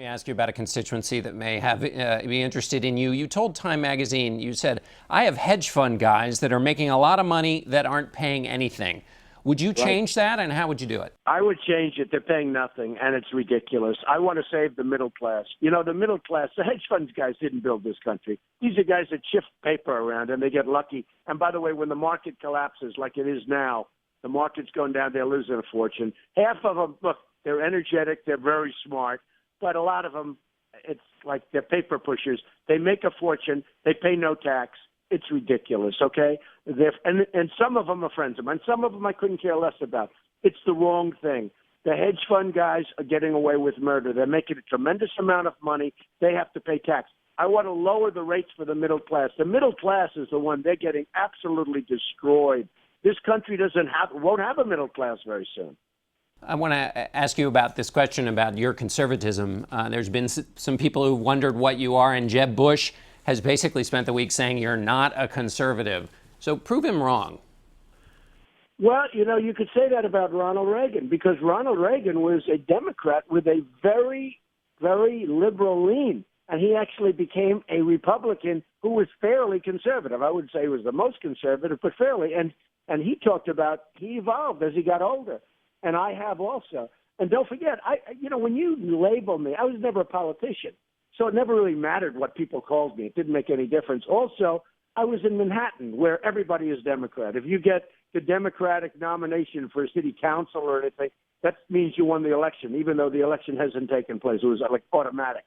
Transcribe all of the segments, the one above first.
ask you about a constituency that may have be interested in you. You told Time magazine, you said, I have hedge fund guys that are making a lot of money that aren't paying anything. Would you change that, and how would you do it? I would change it. They're paying nothing, and it's ridiculous. I want to save the middle class. You know, the middle class, the hedge funds guys didn't build this country. These are guys that shift paper around, and they get lucky. And by the way, when the market collapses like it is now, the market's going down, they're losing a fortune. Half of them, look, they're energetic, they're very smart, but a lot of them, it's like they're paper pushers. They make a fortune, they pay no tax. It's ridiculous, okay? And some of them are friends of mine. Some of them I couldn't care less about. It's the wrong thing. The hedge fund guys are getting away with murder. They're making a tremendous amount of money. They have to pay tax. I want to lower the rates for the middle class. The middle class is the one they're getting absolutely destroyed. This country won't have a middle class very soon. I want to ask you about this question about your conservatism. There's been some people who wondered what you are, and Jeb Bush has basically spent the week saying you're not a conservative. So prove him wrong. Well, you know, you could say that about Ronald Reagan, because Ronald Reagan was a Democrat with a very, very liberal lean. And he actually became a Republican who was fairly conservative. I wouldn't say he was the most conservative, but fairly. And he talked about he evolved as he got older. And I have also. And don't forget, when you label me, I was never a politician. So it never really mattered what people called me. It didn't make any difference. Also, I was in Manhattan, where everybody is Democrat. If you get the Democratic nomination for a city council or anything, that means you won the election, even though the election hasn't taken place. It was like automatic.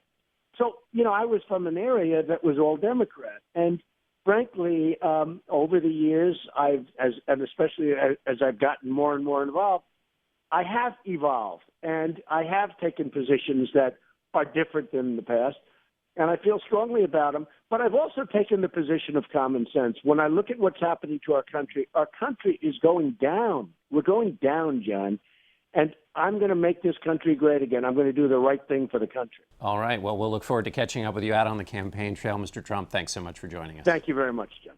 So, you know, I was from an area that was all Democrat. And frankly, over the years, and especially as I've gotten more and more involved, I have evolved, and I have taken positions that are different than the past, and I feel strongly about them. But I've also taken the position of common sense. When I look at what's happening to our country is going down. We're going down, John. And I'm going to make this country great again. I'm going to do the right thing for the country. All right. Well, we'll look forward to catching up with you out on the campaign trail, Mr. Trump. Thanks so much for joining us. Thank you very much, John.